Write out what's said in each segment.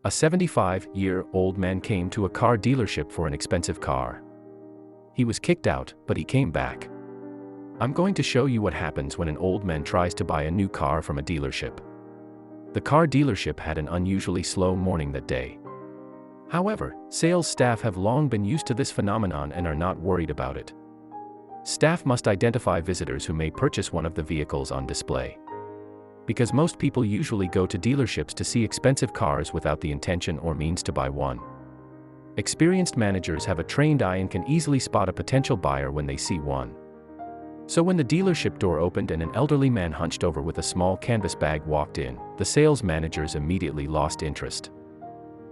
A 75-year-old man came to a car dealership for an expensive car. He was kicked out, but he came back. I'm going to show you what happens when an old man tries to buy a new car from a dealership. The car dealership had an unusually slow morning that day. However, sales staff have long been used to this phenomenon and are not worried about it. Staff must identify visitors who may purchase one of the vehicles on display. Because most people usually go to dealerships to see expensive cars without the intention or means to buy one. Experienced managers have a trained eye and can easily spot a potential buyer when they see one. So when the dealership door opened and an elderly man hunched over with a small canvas bag walked in, the sales managers immediately lost interest.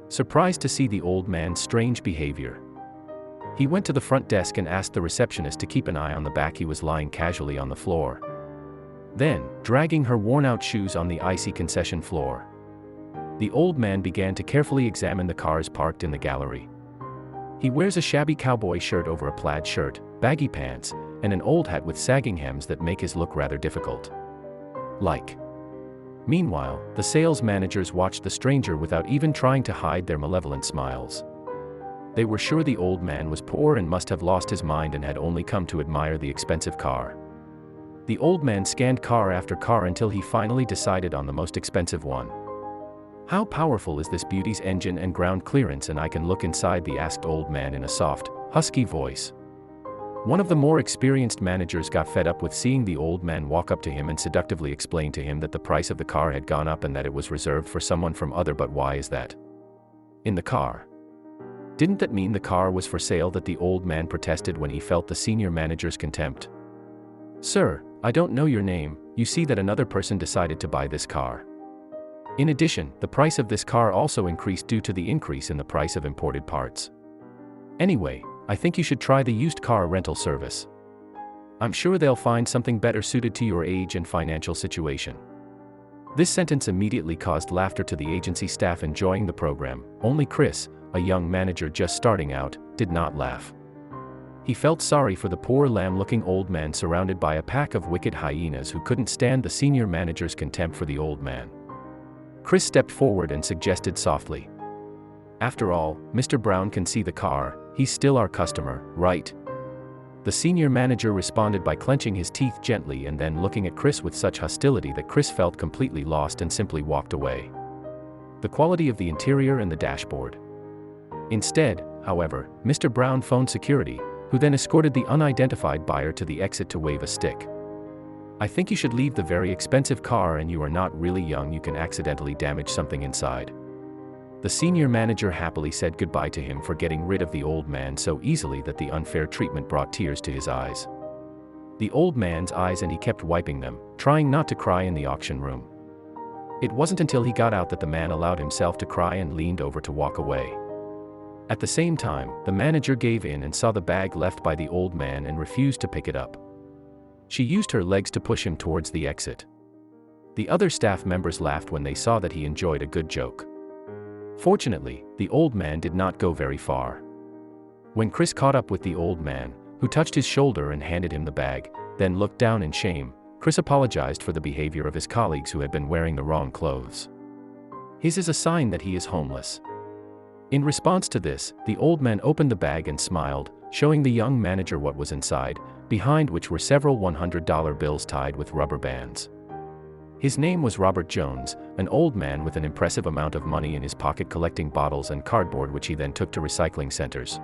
Surprised to see the old man's strange behavior, he went to the front desk and asked the receptionist to keep an eye on the back. He was lying casually on the floor. Then, dragging her worn-out shoes on the icy concession floor, the old man began to carefully examine the cars parked in the gallery. He wears a shabby cowboy shirt over a plaid shirt, baggy pants, and an old hat with sagging hems that make his look rather difficult. Meanwhile, the sales managers watched the stranger without even trying to hide their malevolent smiles. They were sure the old man was poor and must have lost his mind and had only come to admire the expensive car. The old man scanned car after car until he finally decided on the most expensive one. "How powerful is this beauty's engine and ground clearance, and I can look inside?" the asked old man in a soft, husky voice. One of the more experienced managers got fed up with seeing the old man walk up to him and seductively explain to him that the price of the car had gone up and that it was reserved for someone from other. "But why is that? In the car? Didn't that mean the car was for sale?" that the old man protested when he felt the senior manager's contempt. "Sir, I don't know your name. You see that another person decided to buy this car. In addition, the price of this car also increased due to the increase in the price of imported parts. Anyway, I think you should try the used car rental service. I'm sure they'll find something better suited to your age and financial situation." This sentence immediately caused laughter to the agency staff enjoying the program. Only Chris, a young manager just starting out, did not laugh. He felt sorry for the poor lamb-looking old man surrounded by a pack of wicked hyenas who couldn't stand the senior manager's contempt for the old man. Chris stepped forward and suggested softly, "After all, Mr. Brown can see the car. He's still our customer, right?" The senior manager responded by clenching his teeth gently and then looking at Chris with such hostility that Chris felt completely lost and simply walked away. The quality of the interior and the dashboard. Instead, however, Mr. Brown phoned security, who then escorted the unidentified buyer to the exit to wave a stick. "I think you should leave the very expensive car, and you are not really young. You can accidentally damage something inside." The senior manager happily said goodbye to him for getting rid of the old man so easily that the unfair treatment brought tears to his eyes. The old man's eyes, and he kept wiping them, trying not to cry in the auction room. It wasn't until he got out that the man allowed himself to cry and leaned over to walk away. At the same time, the manager gave in and saw the bag left by the old man and refused to pick it up. She used her legs to push him towards the exit. The other staff members laughed when they saw that he enjoyed a good joke. Fortunately, the old man did not go very far. When Chris caught up with the old man, who touched his shoulder and handed him the bag, then looked down in shame, Chris apologized for the behavior of his colleagues who had been wearing the wrong clothes. His is a sign that he is homeless. In response to this, the old man opened the bag and smiled, showing the young manager what was inside, behind which were several $100 bills tied with rubber bands. His name was Robert Jones, an old man with an impressive amount of money in his pocket collecting bottles and cardboard which he then took to recycling centers.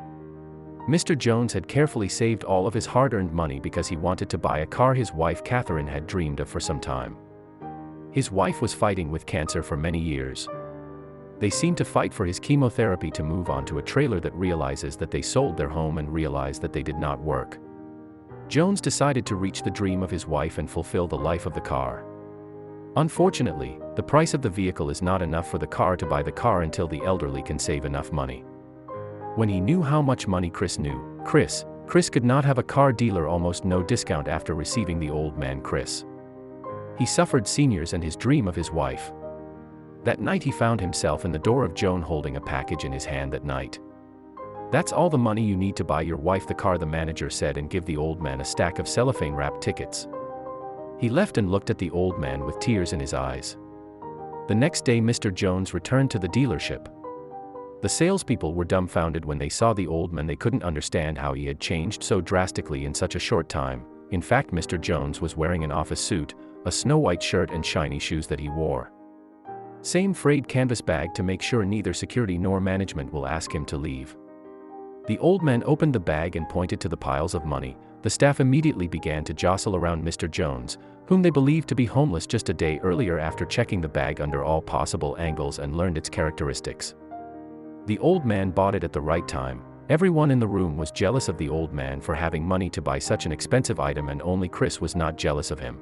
Mr. Jones had carefully saved all of his hard-earned money because he wanted to buy a car his wife Catherine had dreamed of for some time. His wife was fighting with cancer for many years. They seemed to fight for his chemotherapy to move on to a trailer that realizes that they sold their home and realized that they did not work. Jones decided to reach the dream of his wife and fulfill the life of the car. Unfortunately, the price of the vehicle is not enough for the car to buy the car until the elderly can save enough money. When he knew how much money Chris knew, Chris could not have a car dealer almost no discount after receiving the old man Chris. He suffered seniors and his dream of his wife. That night he found himself in the door of Joan holding a package in his hand that night. "That's all the money you need to buy your wife the car," the manager said, and give the old man a stack of cellophane-wrapped tickets. He left and looked at the old man with tears in his eyes. The next day Mr. Jones returned to the dealership, The salespeople were dumbfounded when they saw the old man. They couldn't understand how he had changed so drastically in such a short time. In fact, Mr. Jones was wearing an office suit, a snow-white shirt and shiny shoes that he wore. Same frayed canvas bag to make sure neither security nor management will ask him to leave. The old man opened the bag and pointed to the piles of money. The staff immediately began to jostle around Mr. Jones, whom they believed to be homeless just a day earlier, after checking the bag under all possible angles and learned its characteristics. The old man bought it at the right time. Everyone in the room was jealous of the old man for having money to buy such an expensive item, and only Chris was not jealous of him.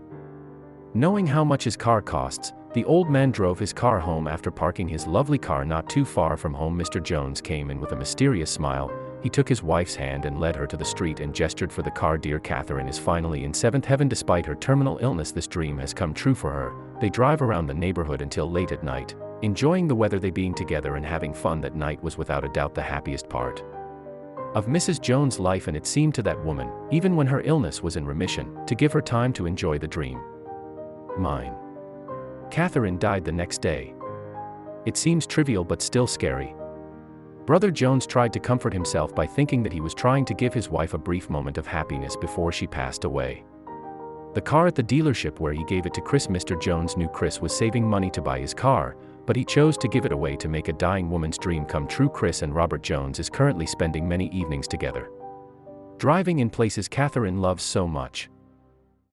Knowing how much his car costs, the old man drove his car home. After parking his lovely car not too far from home, Mr. Jones came in with a mysterious smile. He took his wife's hand and led her to the street and gestured for the car. Dear Catherine is finally in seventh heaven. Despite her terminal illness, this dream has come true for her. They drive around the neighborhood until late at night, enjoying the weather. They being together and having fun that night was without a doubt the happiest part of Mrs. Jones' life, and it seemed to that woman, even when her illness was in remission, to give her time to enjoy the dream. Mine. Catherine died the next day. It seems trivial but still scary. Brother Jones tried to comfort himself by thinking that he was trying to give his wife a brief moment of happiness before she passed away. The car at the dealership where he gave it to Chris. Mr. Jones knew Chris was saving money to buy his car, but he chose to give it away to make a dying woman's dream come true. Chris and Robert Jones is currently spending many evenings together, driving in places Catherine loves so much.